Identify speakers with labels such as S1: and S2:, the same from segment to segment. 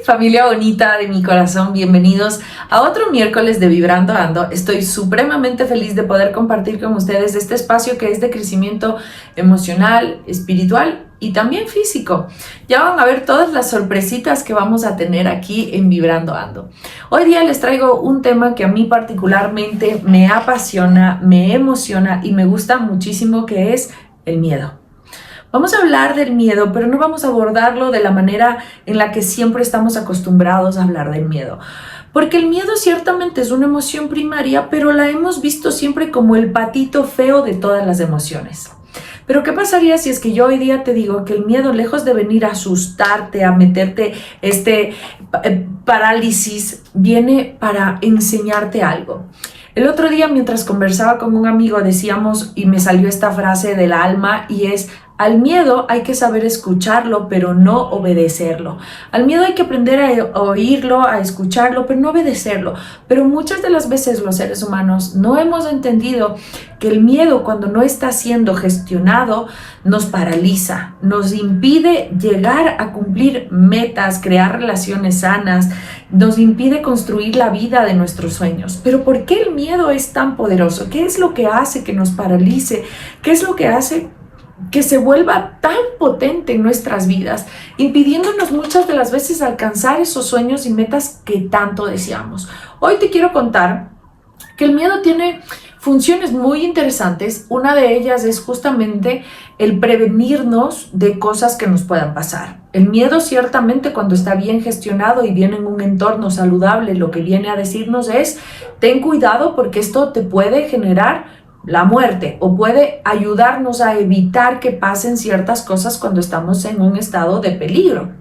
S1: Familia bonita de mi corazón, bienvenidos a otro miércoles de Vibrando Ando. Estoy supremamente feliz de poder compartir con ustedes este espacio que es de crecimiento emocional, espiritual y también físico. Ya van a ver todas las sorpresitas que vamos a tener aquí en Vibrando Ando. Hoy día les traigo un tema que a mí particularmente me apasiona, me emociona y me gusta muchísimo, que es el miedo. Vamos a hablar del miedo, pero no vamos a abordarlo de la manera en la que siempre estamos acostumbrados a hablar del miedo. Porque el miedo ciertamente es una emoción primaria, pero la hemos visto siempre como el patito feo de todas las emociones. Pero ¿qué pasaría si es que yo hoy día te digo que el miedo, lejos de venir a asustarte, a meterte parálisis, viene para enseñarte algo? El otro día, mientras conversaba con un amigo, decíamos, y me salió esta frase del alma, y es: al miedo hay que saber escucharlo, pero no obedecerlo. Al miedo hay que aprender a oírlo, a escucharlo, pero no obedecerlo. Pero muchas de las veces los seres humanos no hemos entendido que el miedo, cuando no está siendo gestionado, nos paraliza, nos impide llegar a cumplir metas, crear relaciones sanas, nos impide construir la vida de nuestros sueños. Pero ¿por qué el miedo es tan poderoso? ¿Qué es lo que hace que nos paralice? ¿Qué es lo que hace que se vuelva tan potente en nuestras vidas, impidiéndonos muchas de las veces alcanzar esos sueños y metas que tanto deseamos? Hoy te quiero contar que el miedo tiene funciones muy interesantes. Una de ellas es justamente el prevenirnos de cosas que nos puedan pasar. El miedo, ciertamente, cuando está bien gestionado y viene en un entorno saludable, lo que viene a decirnos es: ten cuidado porque esto te puede generar la muerte, o puede ayudarnos a evitar que pasen ciertas cosas cuando estamos en un estado de peligro.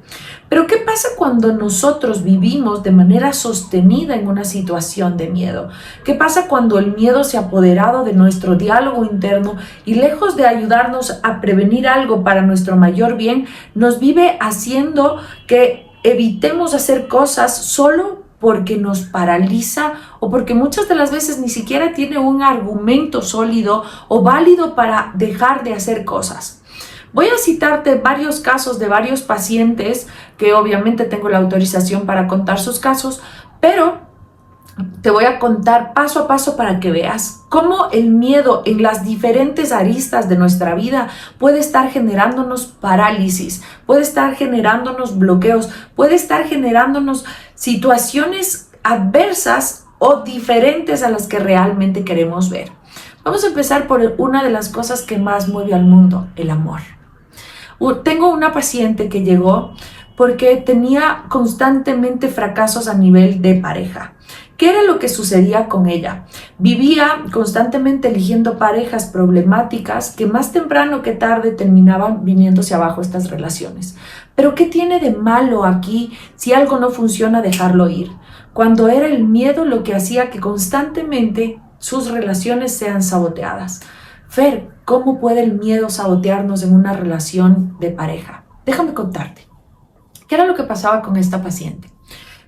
S1: Pero ¿qué pasa cuando nosotros vivimos de manera sostenida en una situación de miedo? ¿Qué pasa cuando el miedo se ha apoderado de nuestro diálogo interno y, lejos de ayudarnos a prevenir algo para nuestro mayor bien, nos vive haciendo que evitemos hacer cosas solo porque nos paraliza, o porque muchas de las veces ni siquiera tiene un argumento sólido o válido para dejar de hacer cosas? Voy a citarte varios casos de varios pacientes, que obviamente tengo la autorización para contar sus casos, pero te voy a contar paso a paso para que veas cómo el miedo en las diferentes aristas de nuestra vida puede estar generándonos parálisis, puede estar generándonos bloqueos, puede estar generándonos situaciones adversas o diferentes a las que realmente queremos ver. Vamos a empezar por una de las cosas que más mueve al mundo: el amor. Tengo una paciente que llegó porque tenía constantemente fracasos a nivel de pareja. ¿Qué era lo que sucedía con ella? Vivía constantemente eligiendo parejas problemáticas que más temprano que tarde terminaban viniéndose abajo estas relaciones. Pero ¿qué tiene de malo aquí si algo no funciona dejarlo ir? Cuando era el miedo lo que hacía que constantemente sus relaciones sean saboteadas. Fer, ¿cómo puede el miedo sabotearnos en una relación de pareja? Déjame contarte. ¿Qué era lo que pasaba con esta paciente?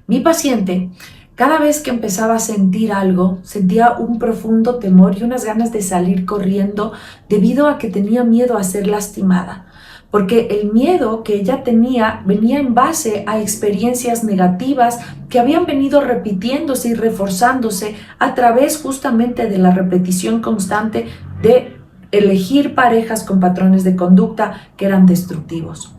S1: Mi paciente, cada vez que empezaba a sentir algo, sentía un profundo temor y unas ganas de salir corriendo debido a que tenía miedo a ser lastimada. Porque el miedo que ella tenía venía en base a experiencias negativas que habían venido repitiéndose y reforzándose a través justamente de la repetición constante de elegir parejas con patrones de conducta que eran destructivos.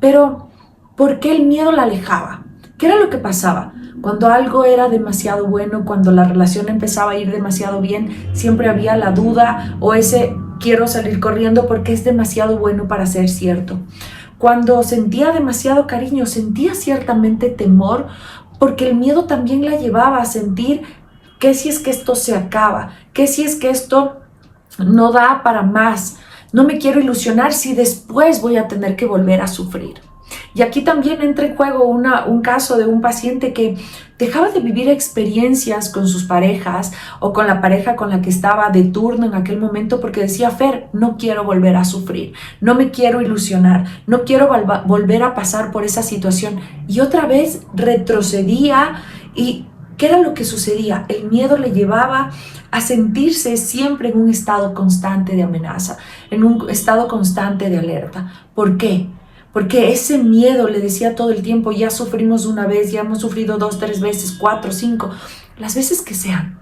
S1: Pero ¿por qué el miedo la alejaba? ¿Qué era lo que pasaba? Cuando algo era demasiado bueno, cuando la relación empezaba a ir demasiado bien, siempre había la duda o ese quiero salir corriendo porque es demasiado bueno para ser cierto. Cuando sentía demasiado cariño, sentía ciertamente temor, porque el miedo también la llevaba a sentir: ¿qué si es que esto se acaba? ¿Qué si es que esto no da para más? No me quiero ilusionar si después voy a tener que volver a sufrir. Y aquí también entra en juego un caso de un paciente que dejaba de vivir experiencias con sus parejas o con la pareja con la que estaba de turno en aquel momento porque decía: Fer, no quiero volver a sufrir, no me quiero ilusionar, no quiero volver a pasar por esa situación. Y otra vez retrocedía. ¿Y qué era lo que sucedía? El miedo le llevaba a sentirse siempre en un estado constante de amenaza, en un estado constante de alerta. ¿Por qué? porque ese miedo le decía todo el tiempo, ya sufrimos una vez, ya hemos sufrido 2, 3 veces, 4, 5, las veces que sean.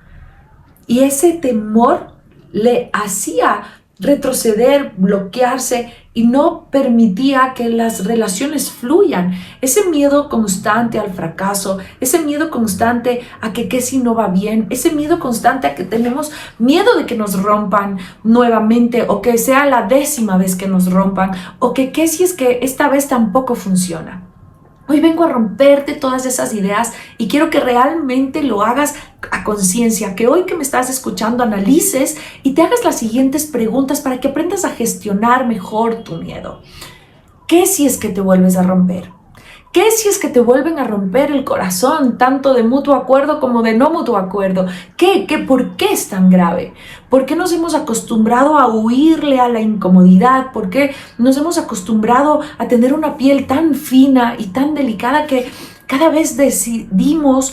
S1: Y ese temor le hacía retroceder, bloquearse y no permitía que las relaciones fluyan. Ese miedo constante al fracaso, ese miedo constante a que qué si no va bien, ese miedo constante a que tenemos miedo de que nos rompan nuevamente o que sea la 10ª vez que nos rompan o que qué si es que esta vez tampoco funciona. Hoy vengo a romperte todas esas ideas y quiero que realmente lo hagas a conciencia, que hoy que me estás escuchando analices y te hagas las siguientes preguntas para que aprendas a gestionar mejor tu miedo. ¿Qué si es que te vuelves a romper? ¿Qué si es que te vuelven a romper el corazón, tanto de mutuo acuerdo como de no mutuo acuerdo? ¿Por qué es tan grave? ¿Por qué nos hemos acostumbrado a huirle a la incomodidad? ¿Por qué nos hemos acostumbrado a tener una piel tan fina y tan delicada que cada vez decidimos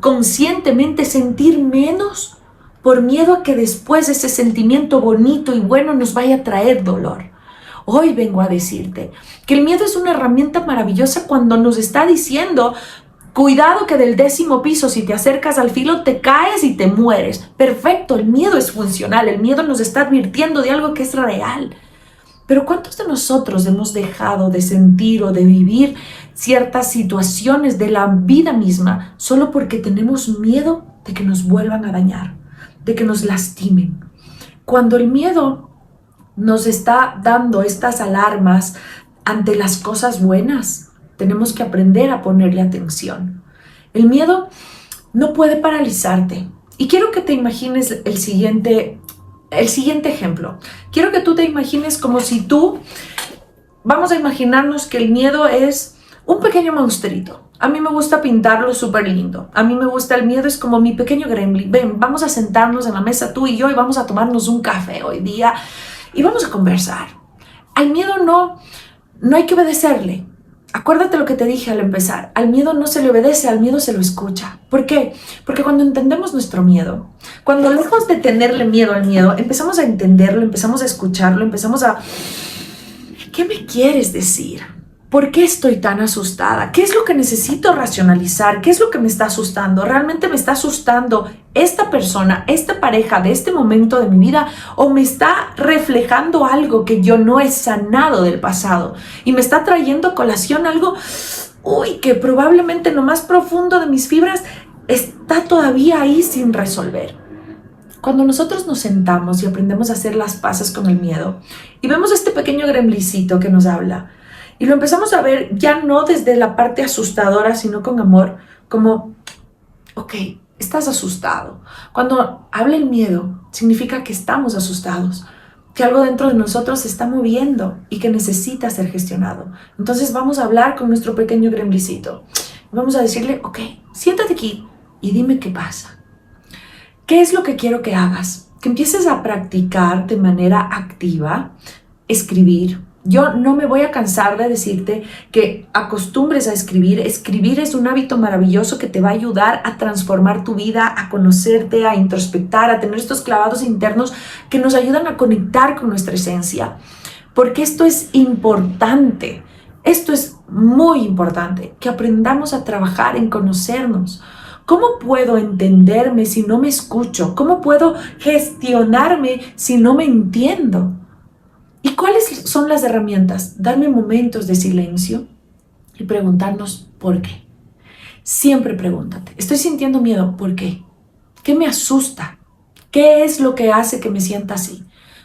S1: conscientemente sentir menos por miedo a que después ese sentimiento bonito y bueno nos vaya a traer dolor? Hoy vengo a decirte que el miedo es una herramienta maravillosa cuando nos está diciendo, cuidado que del 10º piso, si te acercas al filo, te caes y te mueres. Perfecto, el miedo es funcional, el miedo nos está advirtiendo de algo que es real. Pero ¿cuántos de nosotros hemos dejado de sentir o de vivir ciertas situaciones de la vida misma solo porque tenemos miedo de que nos vuelvan a dañar, de que nos lastimen? Cuando el miedo nos está dando estas alarmas ante las cosas buenas, tenemos que aprender a ponerle atención. El miedo no puede paralizarte. Y quiero que te imagines el siguiente ejemplo. Quiero que tú te imagines como si vamos a imaginarnos que el miedo es un pequeño monstruito. A mí me gusta pintarlo súper lindo. A mí me gusta, el miedo es como mi pequeño gremlin. Ven, vamos a sentarnos en la mesa tú y yo y vamos a tomarnos un café hoy día y vamos a conversar. Al miedo no hay que obedecerle. Acuérdate lo que te dije al empezar. Al miedo no se le obedece, al miedo se lo escucha. ¿Por qué? Porque cuando entendemos nuestro miedo, cuando lejos de tenerle miedo al miedo, empezamos a entenderlo, empezamos a escucharlo, empezamos a... ¿Qué me quieres decir? ¿Por qué estoy tan asustada? ¿Qué es lo que necesito racionalizar? ¿Qué es lo que me está asustando? ¿Realmente me está asustando esta persona, esta pareja de este momento de mi vida? ¿O me está reflejando algo que yo no he sanado del pasado? Y me está trayendo a colación algo, que probablemente en lo más profundo de mis fibras está todavía ahí sin resolver. Cuando nosotros nos sentamos y aprendemos a hacer las paces con el miedo y vemos este pequeño gremlicito que nos habla, y lo empezamos a ver ya no desde la parte asustadora, sino con amor, como, ok, estás asustado. Cuando habla el miedo, significa que estamos asustados, que algo dentro de nosotros se está moviendo y que necesita ser gestionado. Entonces vamos a hablar con nuestro pequeño gremlicito. Vamos a decirle, ok, siéntate aquí y dime qué pasa. ¿Qué es lo que quiero que hagas? Que empieces a practicar de manera activa, escribir. Yo no me voy a cansar de decirte que acostumbres a escribir. Escribir es un hábito maravilloso que te va a ayudar a transformar tu vida, a conocerte, a introspectar, a tener estos clavados internos que nos ayudan a conectar con nuestra esencia. Porque esto es importante, esto es muy importante, que aprendamos a trabajar en conocernos. ¿Cómo puedo entenderme si no me escucho? ¿Cómo puedo gestionarme si no me entiendo? ¿Y cuáles son las herramientas? Darme momentos de silencio y preguntarnos por qué. Siempre pregúntate, ¿estoy sintiendo miedo? ¿Por qué? ¿Qué me asusta? ¿Qué es lo que hace que me sienta así?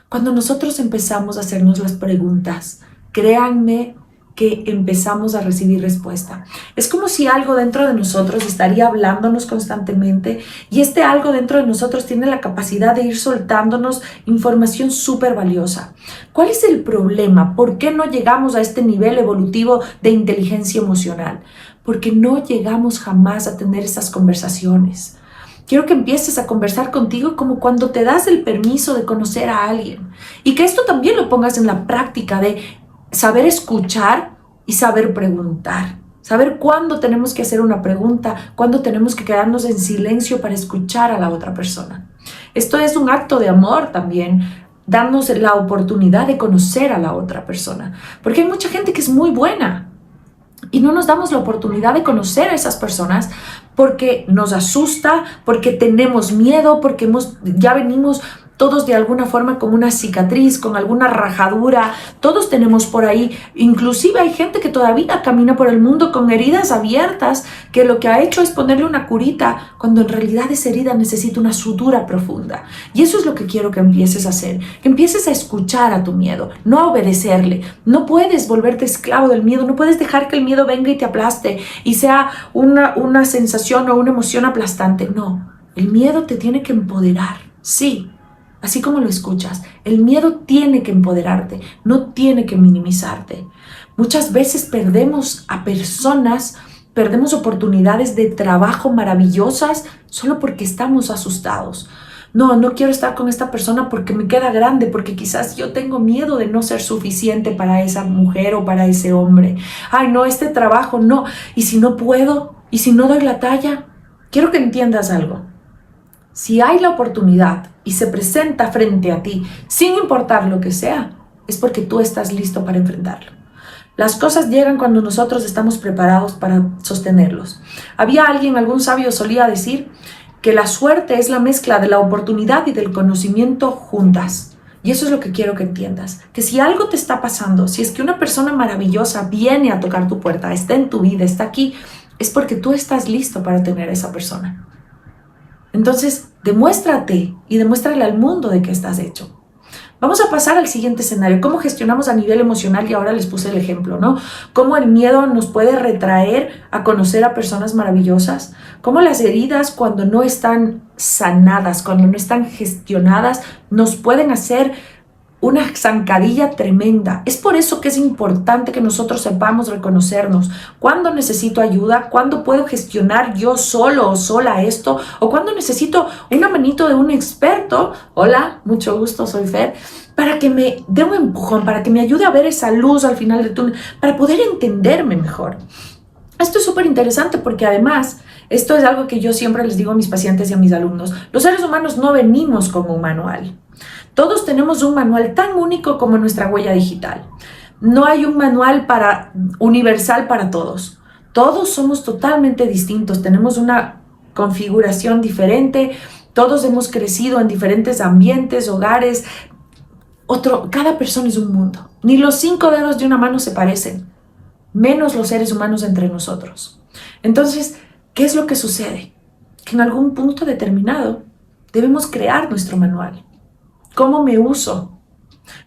S1: Cuando nosotros empezamos a hacernos las preguntas, créanme que empezamos a recibir respuesta. Es como si algo dentro de nosotros estaría hablándonos constantemente y este algo dentro de nosotros tiene la capacidad de ir soltándonos información súper valiosa. ¿Cuál es el problema? ¿Por qué no llegamos a este nivel evolutivo de inteligencia emocional? Porque no llegamos jamás a tener esas conversaciones. Quiero que empieces a conversar contigo como cuando te das el permiso de conocer a alguien y que esto también lo pongas en la práctica de saber escuchar y saber preguntar. Saber cuándo tenemos que hacer una pregunta, cuándo tenemos que quedarnos en silencio para escuchar a la otra persona. Esto es un acto de amor también. darnos la oportunidad de conocer a la otra persona. Porque hay mucha gente que es muy buena y no nos damos la oportunidad de conocer a esas personas porque nos asusta, porque tenemos miedo, porque ya venimos todos de alguna forma con una cicatriz, con alguna rajadura, todos tenemos por ahí, inclusive hay gente que todavía camina por el mundo con heridas abiertas, que lo que ha hecho es ponerle una curita, cuando en realidad esa herida necesita una sutura profunda. Y eso es lo que quiero que empieces a hacer, que empieces a escuchar a tu miedo, no a obedecerle. No puedes volverte esclavo del miedo, no puedes dejar que el miedo venga y te aplaste y sea una sensación o una emoción aplastante. No, el miedo te tiene que empoderar, sí. Así como lo escuchas, el miedo tiene que empoderarte, no tiene que minimizarte. Muchas veces perdemos a personas, perdemos oportunidades de trabajo maravillosas solo porque estamos asustados. No quiero estar con esta persona porque me queda grande, porque quizás yo tengo miedo de no ser suficiente para esa mujer o para ese hombre. Ay, no, este trabajo no. ¿Y si no puedo? ¿Y si no doy la talla? Quiero que entiendas algo. Si hay la oportunidad y se presenta frente a ti, sin importar lo que sea, es porque tú estás listo para enfrentarlo. Las cosas llegan cuando nosotros estamos preparados para sostenerlos. Había algún sabio solía decir que la suerte es la mezcla de la oportunidad y del conocimiento juntas. Y eso es lo que quiero que entiendas, que si algo te está pasando, si es que una persona maravillosa viene a tocar tu puerta, está en tu vida, está aquí, es porque tú estás listo para tener a esa persona. Entonces, demuéstrate y demuéstrale al mundo de qué estás hecho. Vamos a pasar al siguiente escenario. ¿Cómo gestionamos a nivel emocional? Y ahora les puse el ejemplo, ¿no? Cómo el miedo nos puede retraer a conocer a personas maravillosas. Cómo las heridas, cuando no están sanadas, cuando no están gestionadas, nos pueden hacer una zancadilla tremenda. Es por eso que es importante que nosotros sepamos reconocernos. ¿Cuándo necesito ayuda? ¿Cuándo puedo gestionar yo solo o sola esto? ¿O cuándo necesito una manito de un experto? Hola, mucho gusto, soy Fer. Para que me dé un empujón, para que me ayude a ver esa luz al final del túnel, para poder entenderme mejor. Esto es súper interesante porque además, esto es algo que yo siempre les digo a mis pacientes y a mis alumnos. Los seres humanos no venimos con un manual. Todos tenemos un manual tan único como nuestra huella digital. No hay un manual universal para todos. Todos somos totalmente distintos, tenemos una configuración diferente, todos hemos crecido en diferentes ambientes, hogares. Cada persona es un mundo. Ni los 5 dedos de una mano se parecen, menos los seres humanos entre nosotros. Entonces, ¿qué es lo que sucede? Que en algún punto determinado debemos crear nuestro manual. ¿Cómo me uso?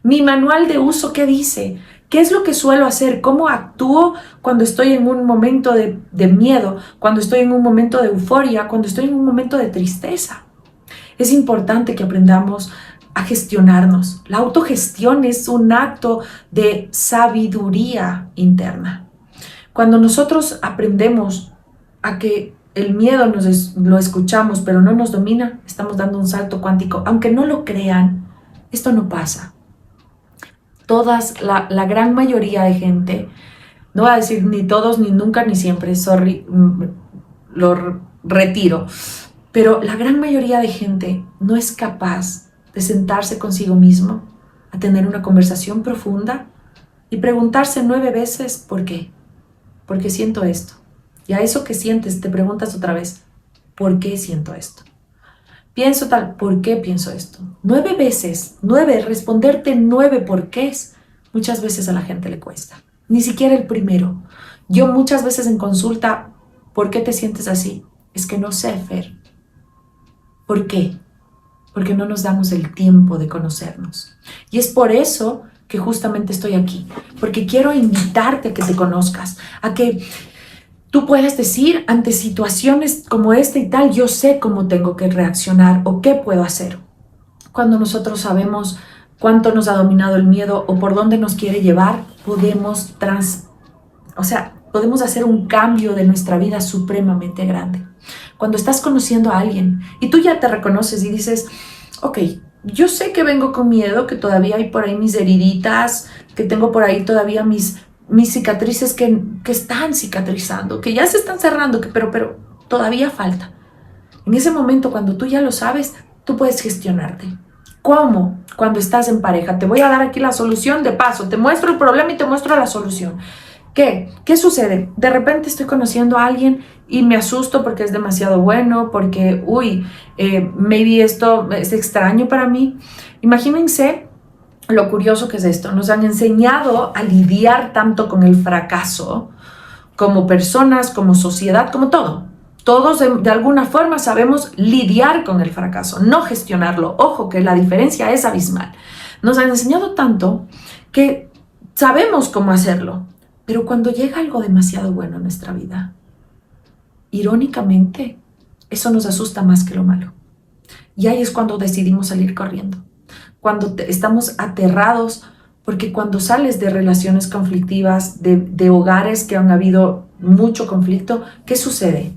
S1: Mi manual de uso, ¿qué dice? ¿Qué es lo que suelo hacer? ¿Cómo actúo cuando estoy en un momento de miedo? Cuando estoy en un momento de euforia? Cuando estoy en un momento de tristeza. Es importante que aprendamos a gestionarnos. La autogestión es un acto de sabiduría interna. Cuando nosotros aprendemos a que el miedo lo escuchamos, pero no nos domina, estamos dando un salto cuántico. Aunque no lo crean, esto no pasa. La gran mayoría de gente, no voy a decir ni todos, ni nunca, ni siempre, lo retiro, pero la gran mayoría de gente no es capaz de sentarse consigo mismo, a tener una conversación profunda y preguntarse 9 veces ¿por qué? ¿Por qué siento esto? Y a eso que sientes te preguntas otra vez, ¿por qué siento esto? Pienso tal, ¿por qué pienso esto? 9 veces, 9, responderte 9 porqués, muchas veces a la gente le cuesta. Ni siquiera el primero. Yo muchas veces en consulta, ¿por qué te sientes así? Es que no sé, Fer. ¿Por qué? Porque no nos damos el tiempo de conocernos. Y es por eso que justamente estoy aquí, porque quiero invitarte a que te conozcas, a que tú puedes decir ante situaciones como esta y tal, yo sé cómo tengo que reaccionar o qué puedo hacer. Cuando nosotros sabemos cuánto nos ha dominado el miedo o por dónde nos quiere llevar, podemos hacer un cambio de nuestra vida supremamente grande. Cuando estás conociendo a alguien y tú ya te reconoces y dices, ok, yo sé que vengo con miedo, que todavía hay por ahí mis heriditas, que tengo por ahí todavía mis cicatrices que están cicatrizando, que ya se están cerrando, pero todavía falta. En ese momento, cuando tú ya lo sabes, tú puedes gestionarte. ¿Cómo? Cuando estás en pareja. Te voy a dar aquí la solución de paso. Te muestro el problema y te muestro la solución. ¿Qué? ¿Qué sucede? De repente estoy conociendo a alguien y me asusto porque es demasiado bueno, porque, maybe esto es extraño para mí. Imagínense lo curioso que es esto. Nos han enseñado a lidiar tanto con el fracaso como personas, como sociedad, como todo. Todos de alguna forma sabemos lidiar con el fracaso, no gestionarlo. Ojo que la diferencia es abismal. Nos han enseñado tanto que sabemos cómo hacerlo, pero cuando llega algo demasiado bueno en nuestra vida, irónicamente, eso nos asusta más que lo malo. Y ahí es cuando decidimos salir corriendo, cuando estamos aterrados, porque cuando sales de relaciones conflictivas, de hogares que han habido mucho conflicto, ¿qué sucede?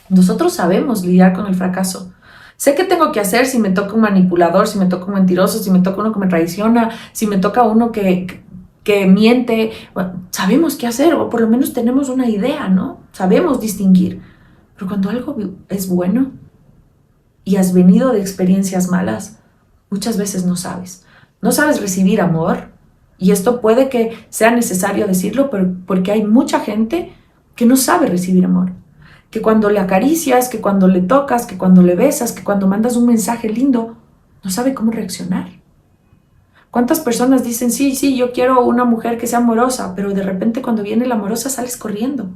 S1: Nosotros sabemos lidiar con el fracaso. Sé qué tengo que hacer si me toca un manipulador, si me toca un mentiroso, si me toca uno que me traiciona, si me toca uno que miente. Bueno, sabemos qué hacer, o por lo menos tenemos una idea, ¿no? Sabemos distinguir. Pero cuando algo es bueno y has venido de experiencias malas, muchas veces no sabes. No sabes recibir amor, y esto puede que sea necesario decirlo, pero porque hay mucha gente que no sabe recibir amor. Que cuando le acaricias, que cuando le tocas, que cuando le besas, que cuando mandas un mensaje lindo, no sabe cómo reaccionar. ¿Cuántas personas dicen, sí, yo quiero una mujer que sea amorosa, pero de repente cuando viene la amorosa sales corriendo?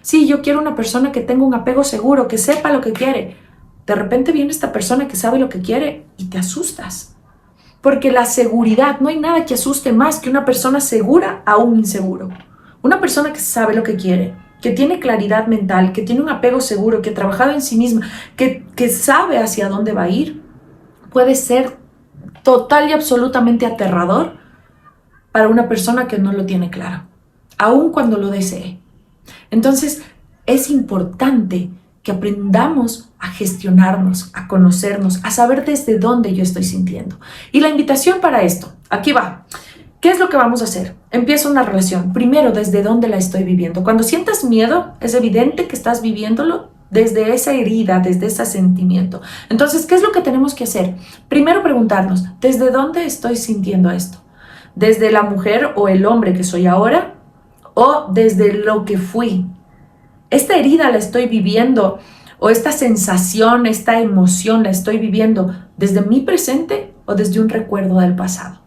S1: Sí, yo quiero una persona que tenga un apego seguro, que sepa lo que quiere. De repente viene esta persona que sabe lo que quiere y te asustas. Porque la seguridad, no hay nada que asuste más que una persona segura a un inseguro. Una persona que sabe lo que quiere, que tiene claridad mental, que tiene un apego seguro, que ha trabajado en sí misma, que sabe hacia dónde va a ir, puede ser total y absolutamente aterrador para una persona que no lo tiene claro, aun cuando lo desee. Entonces, es importante que aprendamos a gestionarnos, a conocernos, a saber desde dónde yo estoy sintiendo. Y la invitación para esto, aquí va. ¿Qué es lo que vamos a hacer? Empieza una relación. Primero, ¿desde dónde la estoy viviendo? Cuando sientas miedo, es evidente que estás viviéndolo desde esa herida, desde ese sentimiento. Entonces, ¿qué es lo que tenemos que hacer? Primero preguntarnos, ¿desde dónde estoy sintiendo esto? ¿Desde la mujer o el hombre que soy ahora? ¿O desde lo que fui? ¿Esta herida la estoy viviendo? ¿O esta sensación, esta emoción la estoy viviendo desde mi presente o desde un recuerdo del pasado?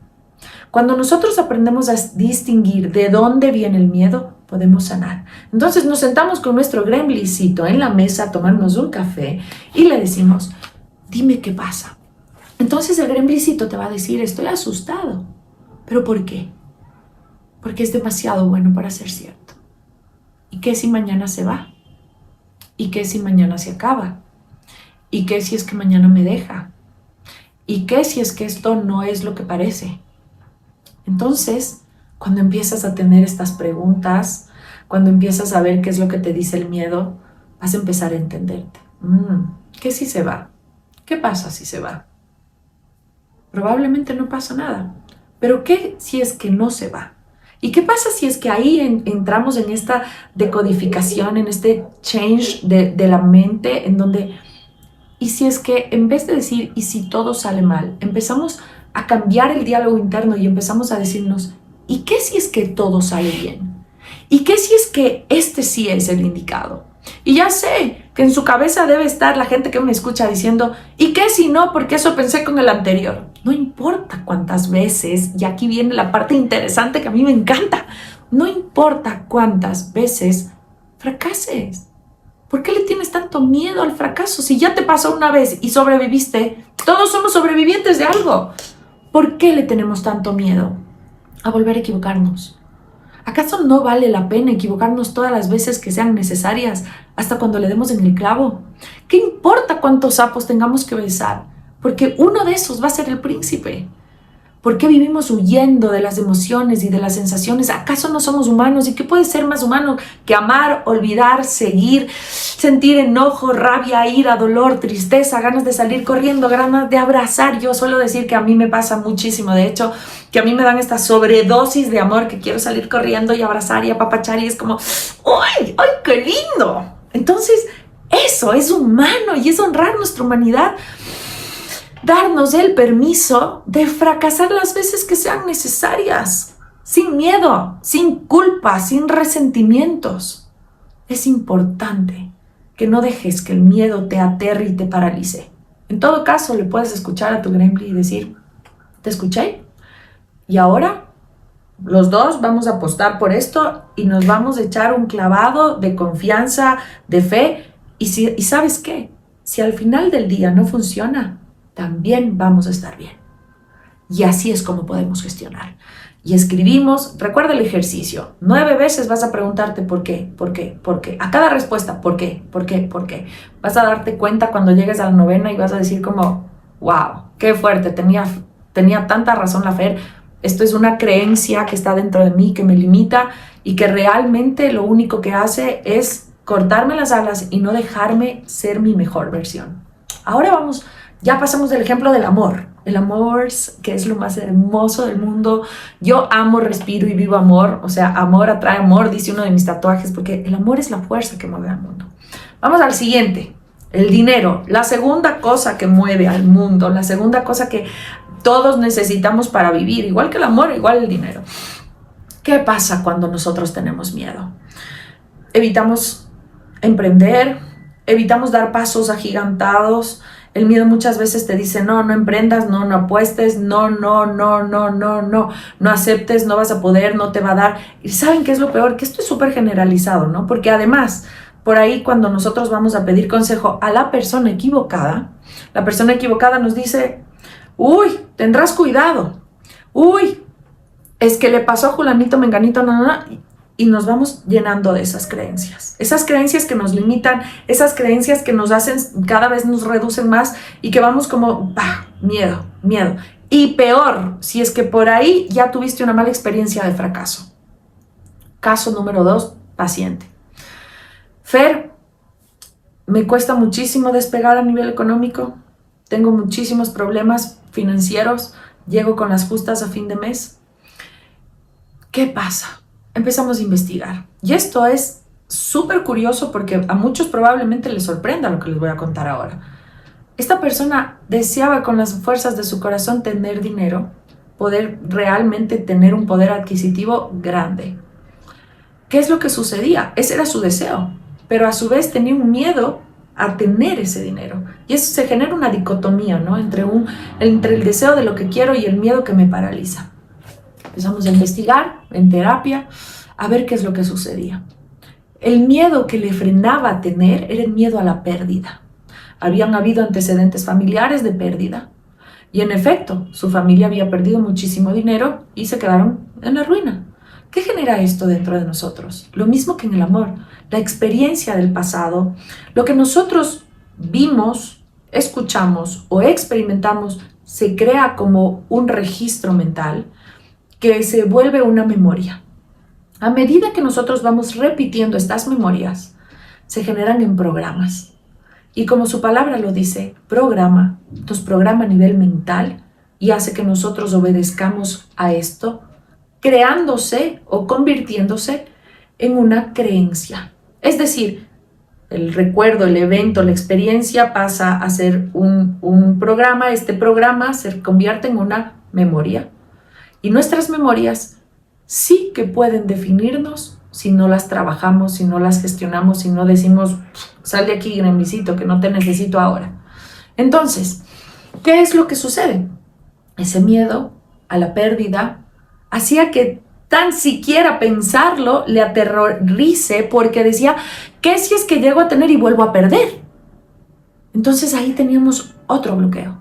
S1: Cuando nosotros aprendemos a distinguir de dónde viene el miedo, podemos sanar. Entonces nos sentamos con nuestro gremlincito en la mesa a tomarnos un café y le decimos, dime qué pasa. Entonces el gremlincito te va a decir, estoy asustado. ¿Pero por qué? Porque es demasiado bueno para ser cierto. ¿Y qué si mañana se va? ¿Y qué si mañana se acaba? ¿Y qué si es que mañana me deja? ¿Y qué si es que esto no es lo que parece? Entonces, cuando empiezas a tener estas preguntas, cuando empiezas a ver qué es lo que te dice el miedo, vas a empezar a entenderte. ¿Qué si se va? ¿Qué pasa si se va? Probablemente no pasa nada. Pero ¿qué si es que no se va? ¿Y qué pasa si es que ahí entramos en esta decodificación, en este change de la mente, en donde, y si es que en vez de decir, ¿y si todo sale mal?, empezamos a cambiar el diálogo interno y empezamos a decirnos, ¿y qué si es que todo sale bien? ¿Y qué si es que este sí es el indicado? Y ya sé que en su cabeza debe estar la gente que me escucha diciendo, ¿y qué si no? Porque eso pensé con el anterior. No importa cuántas veces, y aquí viene la parte interesante que a mí me encanta, no importa cuántas veces fracases. ¿Por qué le tienes tanto miedo al fracaso? Si ya te pasó una vez y sobreviviste, todos somos sobrevivientes de algo. ¿Por qué le tenemos tanto miedo a volver a equivocarnos? ¿Acaso no vale la pena equivocarnos todas las veces que sean necesarias hasta cuando le demos en el clavo? ¿Qué importa cuántos sapos tengamos que besar? Porque uno de esos va a ser el príncipe. ¿Por qué vivimos huyendo de las emociones y de las sensaciones? ¿Acaso no somos humanos? ¿Y qué puede ser más humano que amar, olvidar, seguir, sentir enojo, rabia, ira, dolor, tristeza, ganas de salir corriendo, ganas de abrazar? Yo suelo decir que a mí me pasa muchísimo, de hecho, que a mí me dan esta sobredosis de amor que quiero salir corriendo y abrazar y apapachar y es como, ¡ay, ay, qué lindo! Entonces, eso es humano y es honrar nuestra humanidad. darnos el permiso de fracasar las veces que sean necesarias, sin miedo, sin culpa, sin resentimientos. Es importante que no dejes que el miedo te aterre y te paralice. En todo caso, le puedes escuchar a tu gremlin y decir, ¿te escuché? Y ahora los dos vamos a apostar por esto y nos vamos a echar un clavado de confianza, de fe. Y ¿sabes qué? Si al final del día no funciona, también vamos a estar bien. Y así es como podemos gestionar. Y escribimos, recuerda el ejercicio, 9 veces vas a preguntarte por qué, por qué, por qué. A cada respuesta, ¿por qué, por qué, por qué? Vas a darte cuenta cuando llegues a la 9ª y vas a decir como, wow, qué fuerte, tenía tanta razón la Fer. Esto es una creencia que está dentro de mí, que me limita y que realmente lo único que hace es cortarme las alas y no dejarme ser mi mejor versión. Ahora ya pasamos del ejemplo del amor. El amor, que es lo más hermoso del mundo. Yo amo, respiro y vivo amor. O sea, amor atrae amor, dice uno de mis tatuajes, porque el amor es la fuerza que mueve al mundo. Vamos al siguiente, el dinero. La segunda cosa que mueve al mundo, la segunda cosa que todos necesitamos para vivir, igual que el amor, igual el dinero. ¿Qué pasa cuando nosotros tenemos miedo? Evitamos emprender, evitamos dar pasos agigantados. El miedo muchas veces te dice, no emprendas, no apuestes, no aceptes, no vas a poder, no te va a dar. Y ¿saben qué es lo peor? Que esto es súper generalizado, ¿no? Porque además, por ahí cuando nosotros vamos a pedir consejo a la persona equivocada, la persona equivocada nos dice, uy, tendrás cuidado, uy, es que le pasó a Julanito, Menganito, y nos vamos llenando de esas creencias que nos limitan, esas creencias que nos hacen, cada vez nos reducen más y que vamos como, miedo. Y peor, si es que por ahí ya tuviste una mala experiencia de fracaso. Caso número 2, paciente. Fer, me cuesta muchísimo despegar a nivel económico, tengo muchísimos problemas financieros, llego con las justas a fin de mes. ¿Qué pasa? Empezamos a investigar. Y esto es súper curioso porque a muchos probablemente les sorprenda lo que les voy a contar ahora. Esta persona deseaba con las fuerzas de su corazón tener dinero, poder realmente tener un poder adquisitivo grande. ¿Qué es lo que sucedía? Ese era su deseo, pero a su vez tenía un miedo a tener ese dinero. Y eso se genera una dicotomía, ¿no? Entre el deseo de lo que quiero y el miedo que me paraliza. Empezamos a investigar en terapia, a ver qué es lo que sucedía. El miedo que le frenaba a tener era el miedo a la pérdida. Habían habido antecedentes familiares de pérdida. Y en efecto, su familia había perdido muchísimo dinero y se quedaron en la ruina. ¿Qué genera esto dentro de nosotros? Lo mismo que en el amor, la experiencia del pasado, lo que nosotros vimos, escuchamos o experimentamos se crea como un registro mental que se vuelve una memoria. A medida que nosotros vamos repitiendo estas memorias, se generan en programas. Y como su palabra lo dice, nos programa a nivel mental y hace que nosotros obedezcamos a esto, creándose o convirtiéndose en una creencia. Es decir, el recuerdo, el evento, la experiencia pasa a ser un programa, este programa se convierte en una memoria. Y nuestras memorias sí que pueden definirnos si no las trabajamos, si no las gestionamos, si no decimos, sal de aquí, gremlicito, que no te necesito ahora. Entonces, ¿qué es lo que sucede? Ese miedo a la pérdida hacía que tan siquiera pensarlo le aterrorice porque decía, ¿qué si es que llego a tener y vuelvo a perder? Entonces ahí teníamos otro bloqueo.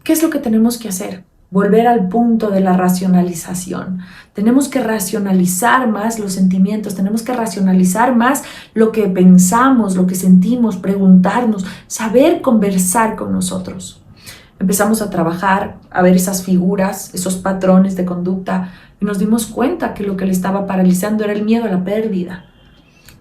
S1: ¿Qué es lo que tenemos que hacer? Volver al punto de la racionalización. Tenemos que racionalizar más los sentimientos, tenemos que racionalizar más lo que pensamos, lo que sentimos, preguntarnos, saber conversar con nosotros. Empezamos a trabajar, a ver esas figuras, esos patrones de conducta y nos dimos cuenta que lo que le estaba paralizando era el miedo a la pérdida.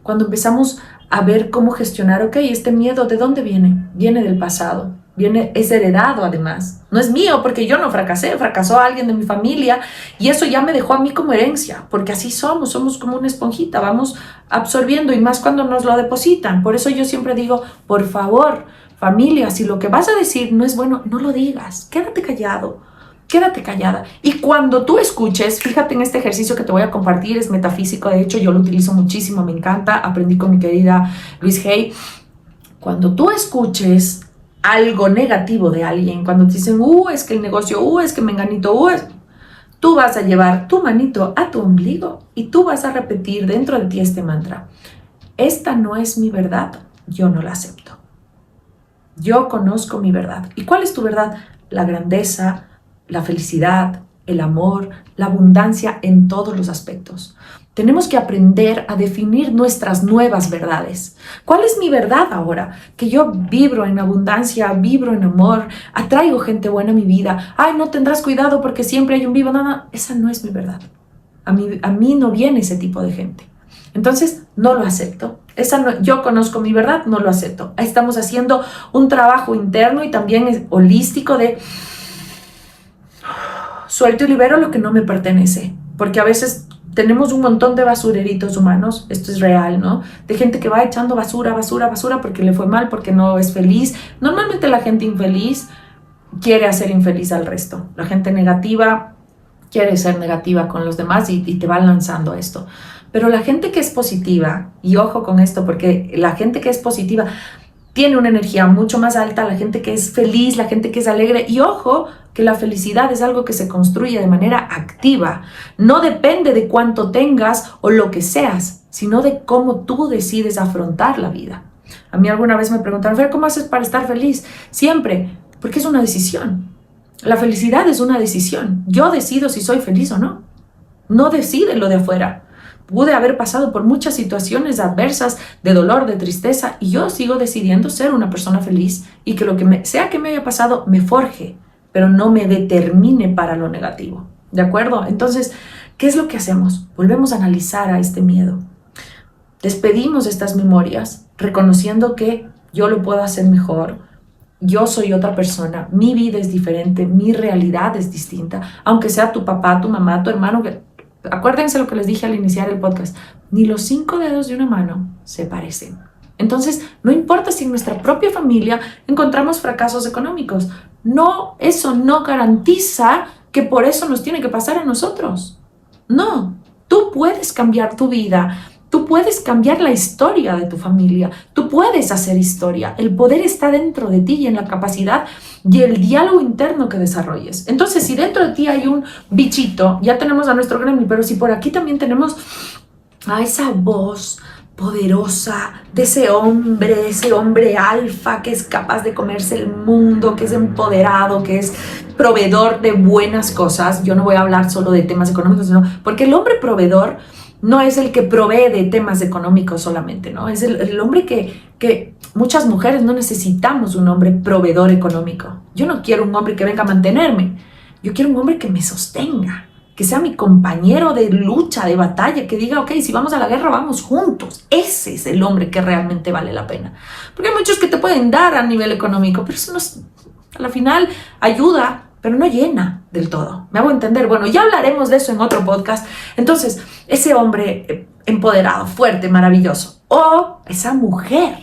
S1: Cuando empezamos a ver cómo gestionar, este miedo, ¿de dónde viene? Viene del pasado. Es heredado además, no es mío porque yo no fracasé, fracasó alguien de mi familia y eso ya me dejó a mí como herencia, porque así somos como una esponjita, vamos absorbiendo y más cuando nos lo depositan. Por eso yo siempre digo, por favor, familia, si lo que vas a decir no es bueno, no lo digas, quédate callado, quédate callada. Y cuando tú escuches, fíjate en este ejercicio que te voy a compartir, es metafísico, de hecho yo lo utilizo muchísimo, me encanta, aprendí con mi querida Louise Hay. Cuando tú escuches algo negativo de alguien, cuando te dicen, es que el negocio, es que menganito, tú vas a llevar tu manito a tu ombligo y tú vas a repetir dentro de ti este mantra: esta no es mi verdad, yo no la acepto. Yo conozco mi verdad. ¿Y cuál es tu verdad? La grandeza, la felicidad, el amor, la abundancia en todos los aspectos. Tenemos que aprender a definir nuestras nuevas verdades. ¿Cuál es mi verdad ahora? Que yo vibro en abundancia, vibro en amor, atraigo gente buena a mi vida. Ay, no tendrás cuidado porque siempre hay un vivo. No, esa no es mi verdad. A mí no viene ese tipo de gente. Entonces, no lo acepto. Yo conozco mi verdad, no lo acepto. Ahí estamos haciendo un trabajo interno y también es holístico de suelto y libero lo que no me pertenece. Porque a veces tenemos un montón de basureritos humanos, esto es real, ¿no? De gente que va echando basura porque le fue mal, porque no es feliz. Normalmente la gente infeliz quiere hacer infeliz al resto. La gente negativa quiere ser negativa con los demás y te va lanzando esto. Pero la gente que es positiva, y ojo con esto, porque la gente que es positiva tiene una energía mucho más alta, la gente que es feliz, la gente que es alegre, y ojo, que la felicidad es algo que se construye de manera activa. No depende de cuánto tengas o lo que seas, sino de cómo tú decides afrontar la vida. A mí alguna vez me preguntaron, Fer, ¿cómo haces para estar feliz? Siempre, porque es una decisión. La felicidad es una decisión. Yo decido si soy feliz o no. No decide lo de afuera. Pude haber pasado por muchas situaciones adversas, de dolor, de tristeza, y yo sigo decidiendo ser una persona feliz y que lo que sea que me haya pasado me forje, pero no me determine para lo negativo. ¿De acuerdo? Entonces, ¿qué es lo que hacemos? Volvemos a analizar a este miedo. Despedimos estas memorias reconociendo que yo lo puedo hacer mejor, yo soy otra persona, mi vida es diferente, mi realidad es distinta, aunque sea tu papá, tu mamá, tu hermano. Acuérdense lo que les dije al iniciar el podcast, ni los 5 dedos de una mano se parecen. Entonces, no importa si en nuestra propia familia encontramos fracasos económicos, no, eso no garantiza que por eso nos tiene que pasar a nosotros. No, tú puedes cambiar tu vida, tú puedes cambiar la historia de tu familia, tú puedes hacer historia. El poder está dentro de ti y en la capacidad y el diálogo interno que desarrolles. Entonces, si dentro de ti hay un bichito, ya tenemos a nuestro gremlin, pero si por aquí también tenemos a esa voz poderosa de ese hombre alfa que es capaz de comerse el mundo, que es empoderado, que es proveedor de buenas cosas. Yo no voy a hablar solo de temas económicos, sino porque el hombre proveedor no es el que provee de temas económicos solamente, ¿no? Es el hombre que muchas mujeres no necesitamos un hombre proveedor económico. Yo no quiero un hombre que venga a mantenerme. Yo quiero un hombre que me sostenga, que sea mi compañero de lucha, de batalla, que diga, ok, si vamos a la guerra, vamos juntos. Ese es el hombre que realmente vale la pena. Porque hay muchos que te pueden dar a nivel económico, pero eso no, a la final ayuda, pero no llena del todo. ¿Me hago entender? Bueno, ya hablaremos de eso en otro podcast. Entonces, ese hombre empoderado, fuerte, maravilloso. O esa mujer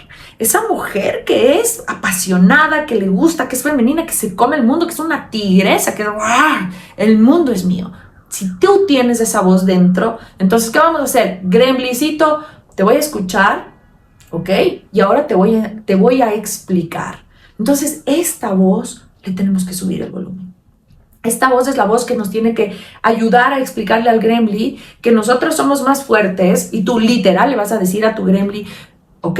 S1: que es apasionada, que le gusta, que es femenina, que se come el mundo, que es una tigresa, que ¡ah! El mundo es mío. Si tú tienes esa voz dentro, entonces, ¿qué vamos a hacer? Gremlincito, te voy a escuchar, ¿ok? Y ahora te voy a explicar. Entonces, esta voz le tenemos que subir el volumen. Esta voz es la voz que nos tiene que ayudar a explicarle al gremlin que nosotros somos más fuertes y tú literal le vas a decir a tu gremlin, ok,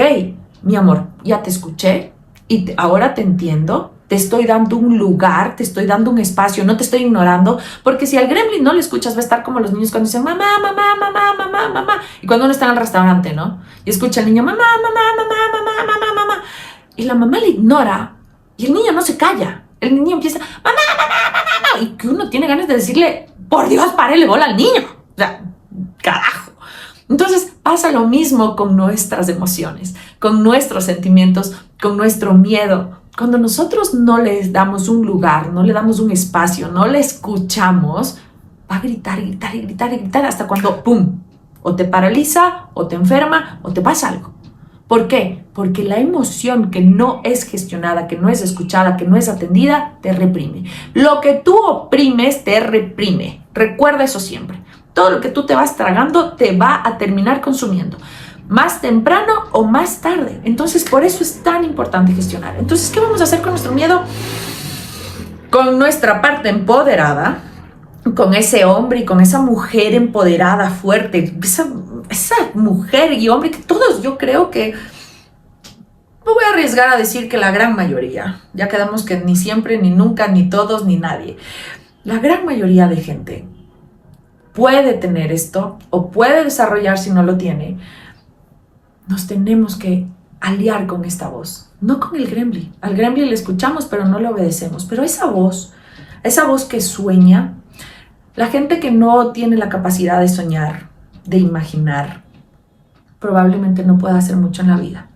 S1: mi amor, ya te escuché y ahora te entiendo, te estoy dando un lugar, te estoy dando un espacio, no te estoy ignorando, porque si al gremlin no le escuchas va a estar como los niños cuando dicen mamá, mamá, mamá, mamá, mamá, y cuando uno está en el restaurante, ¿no? Y escucha al niño mamá, mamá, mamá, mamá, mamá, mamá, y la mamá le ignora y el niño no se calla, el niño empieza mamá, mamá, mamá, mamá, y que uno tiene ganas de decirle, por Dios, párele bola al niño, o sea, carajo. Entonces pasa lo mismo con nuestras emociones, con nuestros sentimientos, con nuestro miedo. Cuando nosotros no les damos un lugar, no le damos un espacio, no le escuchamos, va a gritar, gritar, gritar, gritar hasta cuando ¡pum! O te paraliza, o te enferma, o te pasa algo. ¿Por qué? Porque la emoción que no es gestionada, que no es escuchada, que no es atendida, te reprime. Lo que tú oprimes te reprime. Recuerda eso siempre. Todo lo que tú te vas tragando te va a terminar consumiendo. Más temprano o más tarde. Entonces, por eso es tan importante gestionar. Entonces, ¿qué vamos a hacer con nuestro miedo? Con nuestra parte empoderada, con ese hombre y con esa mujer empoderada, fuerte, esa mujer y hombre que todos, yo creo que, me voy a arriesgar a decir que la gran mayoría, ya quedamos que ni siempre, ni nunca, ni todos, ni nadie, la gran mayoría de gente puede tener esto o puede desarrollar si no lo tiene. Nos tenemos que aliar con esta voz, no con el gremlin. Al gremlin le escuchamos pero no le obedecemos, pero esa voz que sueña, la gente que no tiene la capacidad de soñar, de imaginar, probablemente no pueda hacer mucho en la vida.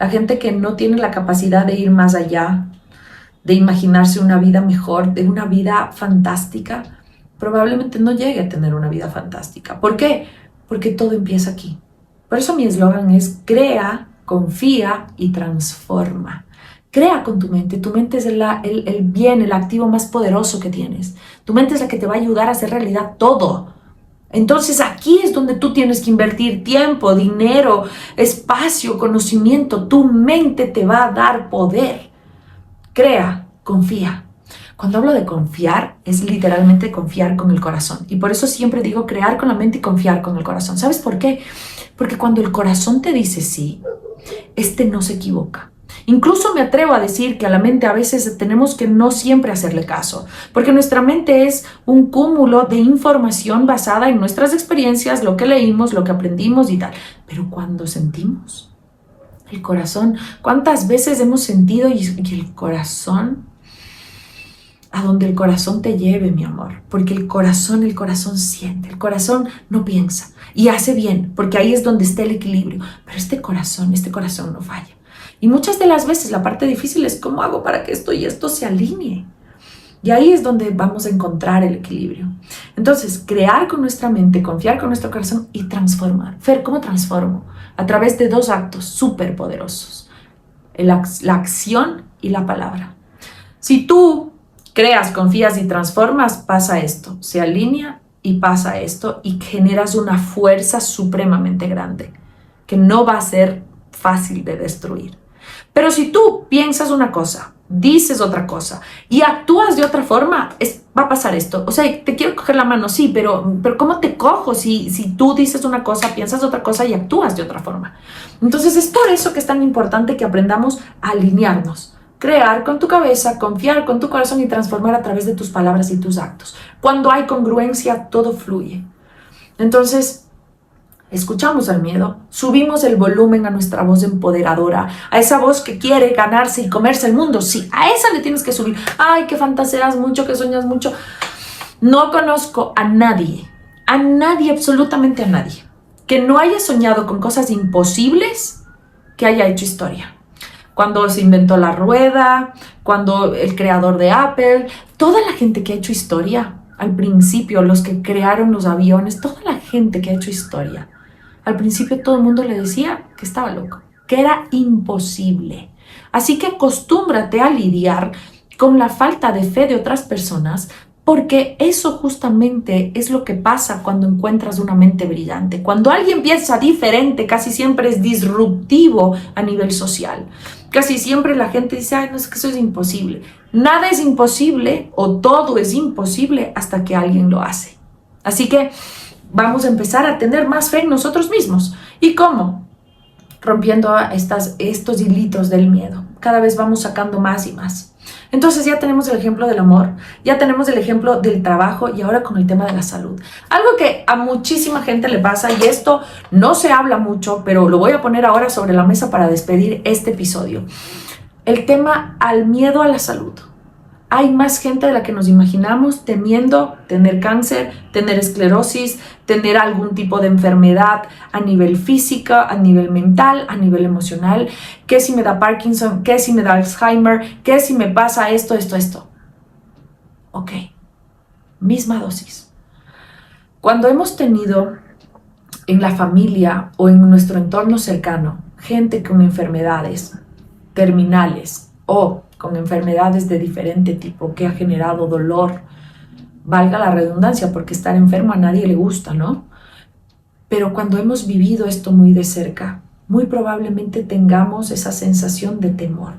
S1: La gente que no tiene la capacidad de ir más allá, de imaginarse una vida mejor, de una vida fantástica, probablemente no llegue a tener una vida fantástica. ¿Por qué? Porque todo empieza aquí. Por eso mi eslogan es: crea, confía y transforma. Crea con tu mente. Tu mente es el bien, el activo más poderoso que tienes. Tu mente es la que te va a ayudar a hacer realidad todo. Entonces aquí es donde tú tienes que invertir tiempo, dinero, espacio, conocimiento. Tu mente te va a dar poder. Crea, confía. Cuando hablo de confiar, es literalmente confiar con el corazón. Y por eso siempre digo crear con la mente y confiar con el corazón. ¿Sabes por qué? Porque cuando el corazón te dice sí, no se equivoca. Incluso me atrevo a decir que a la mente a veces tenemos que no siempre hacerle caso, porque nuestra mente es un cúmulo de información basada en nuestras experiencias, lo que leímos, lo que aprendimos y tal. Pero cuando sentimos el corazón, ¿cuántas veces hemos sentido y el corazón? A donde el corazón te lleve, mi amor, porque el corazón siente, el corazón no piensa y hace bien, porque ahí es donde está el equilibrio. Pero este corazón no falla. Y muchas de las veces la parte difícil es cómo hago para que esto y esto se alinee. Y ahí es donde vamos a encontrar el equilibrio. Entonces, crear con nuestra mente, confiar con nuestro corazón y transformar. Fer, ¿cómo transformo? A través de dos actos súper poderosos: la acción y la palabra. Si tú creas, confías y transformas, pasa esto, se alinea y pasa esto y generas una fuerza supremamente grande que no va a ser fácil de destruir. Pero si tú piensas una cosa, dices otra cosa y actúas de otra forma, va a pasar esto. O sea, te quiero coger la mano, sí, pero ¿cómo te cojo si tú dices una cosa, piensas otra cosa y actúas de otra forma? Entonces es por eso que es tan importante que aprendamos a alinearnos. Crear con tu cabeza, confiar con tu corazón y transformar a través de tus palabras y tus actos. Cuando hay congruencia, todo fluye. Entonces, escuchamos al miedo, subimos el volumen a nuestra voz empoderadora, a esa voz que quiere ganarse y comerse el mundo. Sí, a esa le tienes que subir. Ay, que fantaseas mucho, que sueñas mucho. No conozco a nadie, absolutamente a nadie, que no haya soñado con cosas imposibles, que haya hecho historia. Cuando se inventó la rueda, cuando el creador de Apple, toda la gente que ha hecho historia, al principio, los que crearon los aviones, toda la gente que ha hecho historia, al principio todo el mundo le decía que estaba loco, que era imposible. Así que acostúmbrate a lidiar con la falta de fe de otras personas, porque eso justamente es lo que pasa cuando encuentras una mente brillante. Cuando alguien piensa diferente, casi siempre es disruptivo a nivel social. Casi siempre la gente dice: ay, no, es que eso es imposible. Nada es imposible o todo es imposible hasta que alguien lo hace. Así que vamos a empezar a tener más fe en nosotros mismos. ¿Y cómo? Rompiendo estos hilitos del miedo. Cada vez vamos sacando más y más. Entonces ya tenemos el ejemplo del amor, ya tenemos el ejemplo del trabajo y ahora con el tema de la salud. Algo que a muchísima gente le pasa, y esto no se habla mucho, pero lo voy a poner ahora sobre la mesa para despedir este episodio. El tema al miedo a la salud. Hay más gente de la que nos imaginamos temiendo tener cáncer, tener esclerosis, tener algún tipo de enfermedad a nivel física, a nivel mental, a nivel emocional. ¿Qué si me da Parkinson? ¿Qué si me da Alzheimer? ¿Qué si me pasa esto? Ok, misma dosis. Cuando hemos tenido en la familia o en nuestro entorno cercano gente con enfermedades terminales o con enfermedades de diferente tipo que ha generado dolor, valga la redundancia, porque estar enfermo a nadie le gusta, ¿no? Pero cuando hemos vivido esto muy de cerca, muy probablemente tengamos esa sensación de temor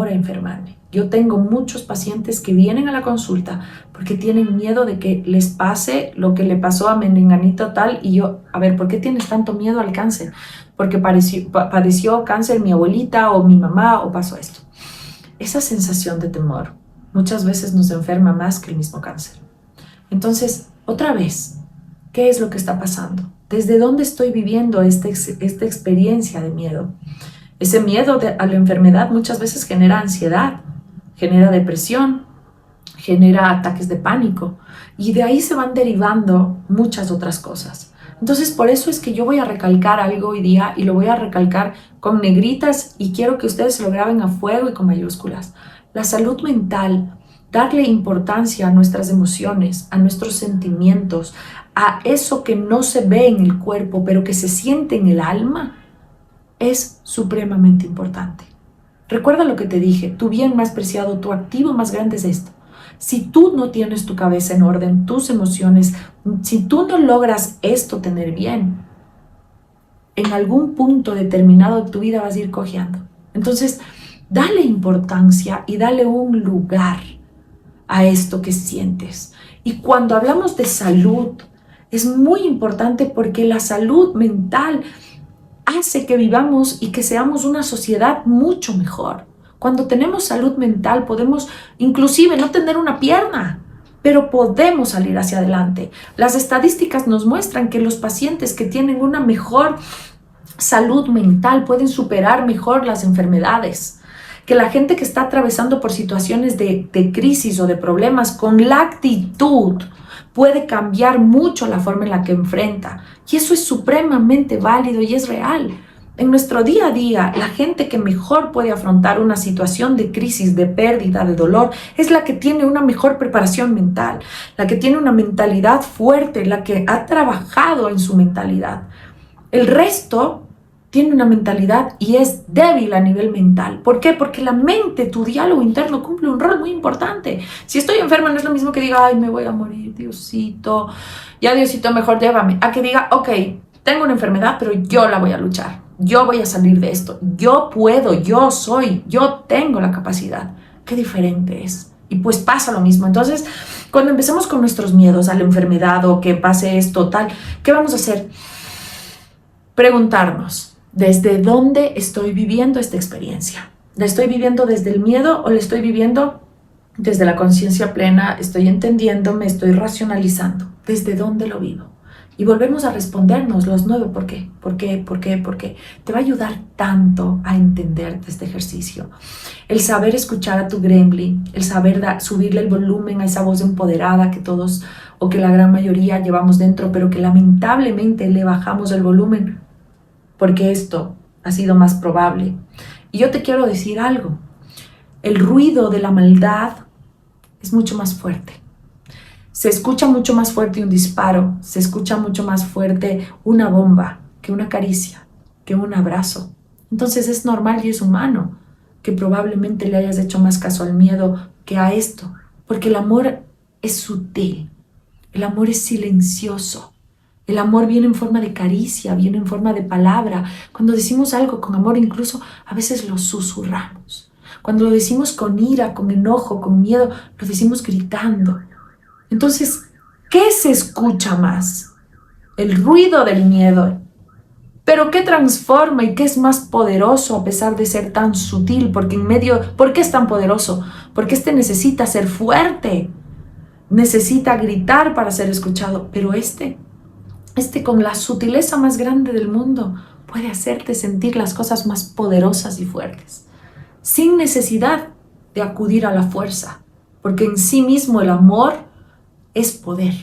S1: a enfermarme. Yo tengo muchos pacientes que vienen a la consulta porque tienen miedo de que les pase lo que le pasó a menganito tal, y yo, a ver, ¿por qué tienes tanto miedo al cáncer? Porque padeció cáncer mi abuelita o mi mamá o pasó esto. Esa sensación de temor muchas veces nos enferma más que el mismo cáncer. Entonces, otra vez, ¿qué es lo que está pasando? ¿Desde dónde estoy viviendo esta experiencia de miedo? Ese miedo a la enfermedad muchas veces genera ansiedad, genera depresión, genera ataques de pánico, y de ahí se van derivando muchas otras cosas. Entonces, por eso es que yo voy a recalcar algo hoy día, y lo voy a recalcar con negritas, y quiero que ustedes lo graben a fuego y con mayúsculas. La salud mental, darle importancia a nuestras emociones, a nuestros sentimientos, a eso que no se ve en el cuerpo, pero que se siente en el alma, es supremamente importante. Recuerda lo que te dije, tu bien más preciado, tu activo más grande es esto. Si tú no tienes tu cabeza en orden, tus emociones, si tú no logras esto tener bien, en algún punto determinado de tu vida vas a ir cojeando. Entonces, dale importancia y dale un lugar a esto que sientes. Y cuando hablamos de salud, es muy importante porque la salud mental hace que vivamos y que seamos una sociedad mucho mejor. Cuando tenemos salud mental podemos inclusive no tener una pierna, pero podemos salir hacia adelante. Las estadísticas nos muestran que los pacientes que tienen una mejor salud mental pueden superar mejor las enfermedades, que la gente que está atravesando por situaciones de crisis o de problemas, con la actitud puede cambiar mucho la forma en la que enfrenta. Y eso es supremamente válido y es real. En nuestro día a día, la gente que mejor puede afrontar una situación de crisis, de pérdida, de dolor, es la que tiene una mejor preparación mental, la que tiene una mentalidad fuerte, la que ha trabajado en su mentalidad. El resto tiene una mentalidad y es débil a nivel mental. ¿Por qué? Porque la mente, tu diálogo interno, cumple un rol muy importante. Si estoy enferma, no es lo mismo que diga, ay, me voy a morir, Diosito, ya Diosito, mejor llévame, a que diga, ok, tengo una enfermedad, pero yo la voy a luchar, yo voy a salir de esto, yo puedo, yo soy, yo tengo la capacidad. Qué diferente es. Y pues pasa lo mismo. Entonces, cuando empecemos con nuestros miedos a la enfermedad o que pase esto, tal, ¿qué vamos a hacer? Preguntarnos, ¿desde dónde estoy viviendo esta experiencia? ¿La estoy viviendo desde el miedo o la estoy viviendo desde la conciencia plena? Estoy entendiendo, me estoy racionalizando. ¿Desde dónde lo vivo? Y volvemos a respondernos los 9 ¿por qué? ¿Por qué? ¿Por qué? ¿Por qué? Te va a ayudar tanto a entender este ejercicio. El saber escuchar a tu gremlin, el saber subirle el volumen a esa voz empoderada que todos o que la gran mayoría llevamos dentro, pero que lamentablemente le bajamos el volumen porque esto ha sido más probable. Y yo te quiero decir algo. El ruido de la maldad es mucho más fuerte. Se escucha mucho más fuerte un disparo, se escucha mucho más fuerte una bomba que una caricia, que un abrazo. Entonces es normal y es humano que probablemente le hayas hecho más caso al miedo que a esto, porque el amor es sutil, el amor es silencioso. El amor viene en forma de caricia, viene en forma de palabra. Cuando decimos algo con amor, incluso a veces lo susurramos. Cuando lo decimos con ira, con enojo, con miedo, lo decimos gritando. Entonces, ¿qué se escucha más? El ruido del miedo. Pero ¿qué transforma y qué es más poderoso a pesar de ser tan sutil? Porque ¿por qué es tan poderoso? Porque necesita ser fuerte, necesita gritar para ser escuchado, pero con la sutileza más grande del mundo puede hacerte sentir las cosas más poderosas y fuertes, sin necesidad de acudir a la fuerza, porque en sí mismo el amor es poder.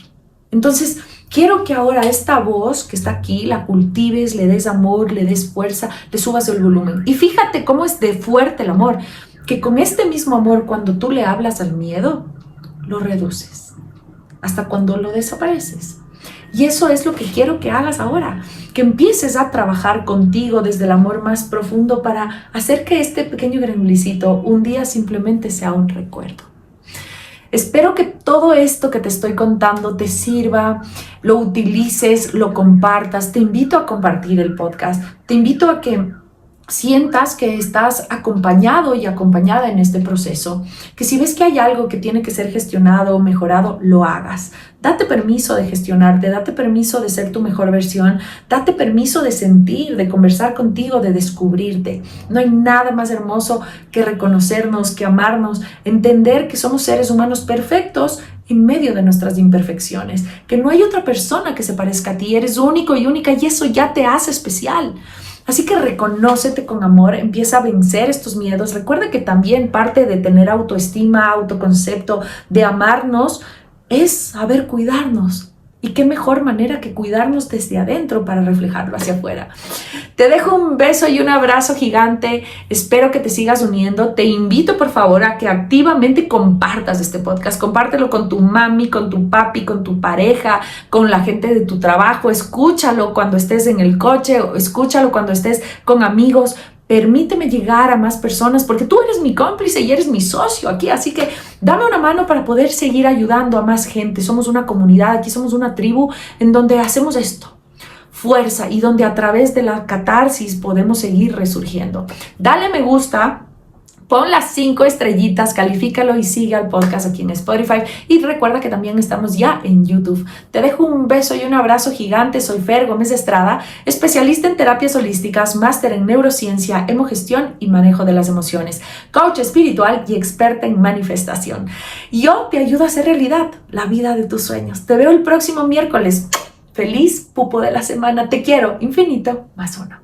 S1: Entonces, quiero que ahora esta voz que está aquí la cultives, le des amor, le des fuerza, le subas el volumen. Y fíjate cómo es de fuerte el amor, que con este mismo amor, cuando tú le hablas al miedo, lo reduces, hasta cuando lo desapareces. Y eso es lo que quiero que hagas ahora, que empieces a trabajar contigo desde el amor más profundo para hacer que este pequeño granulicito un día simplemente sea un recuerdo. Espero que todo esto que te estoy contando te sirva, lo utilices, lo compartas. Te invito a compartir el podcast. Te invito a que sientas que estás acompañado y acompañada en este proceso, que si ves que hay algo que tiene que ser gestionado o mejorado, lo hagas. Date permiso de gestionarte, date permiso de ser tu mejor versión, date permiso de sentir, de conversar contigo, de descubrirte. No hay nada más hermoso que reconocernos, que amarnos, entender que somos seres humanos perfectos en medio de nuestras imperfecciones, que no hay otra persona que se parezca a ti, eres único y única y eso ya te hace especial. Así que reconócete con amor, empieza a vencer estos miedos. Recuerda que también parte de tener autoestima, autoconcepto, de amarnos, es saber cuidarnos. Y qué mejor manera que cuidarnos desde adentro para reflejarlo hacia afuera. Te dejo un beso y un abrazo gigante. Espero que te sigas uniendo. Te invito por favor a que activamente compartas este podcast. Compártelo con tu mami, con tu papi, con tu pareja, con la gente de tu trabajo. Escúchalo cuando estés en el coche, escúchalo cuando estés con amigos. Permíteme llegar a más personas porque tú eres mi cómplice y eres mi socio aquí, así que dame una mano para poder seguir ayudando a más gente. Somos una comunidad, aquí somos una tribu en donde hacemos esto, fuerza, y donde a través de la catarsis podemos seguir resurgiendo. Dale me gusta, pon las 5 estrellitas, califícalo y sigue al podcast aquí en Spotify. Y recuerda que también estamos ya en YouTube. Te dejo un beso y un abrazo gigante. Soy Fer Gómez Estrada, especialista en terapias holísticas, máster en neurociencia, emogestión y manejo de las emociones, coach espiritual y experta en manifestación. Yo te ayudo a hacer realidad la vida de tus sueños. Te veo el próximo miércoles. Feliz pupo de la semana. Te quiero. Infinito más uno.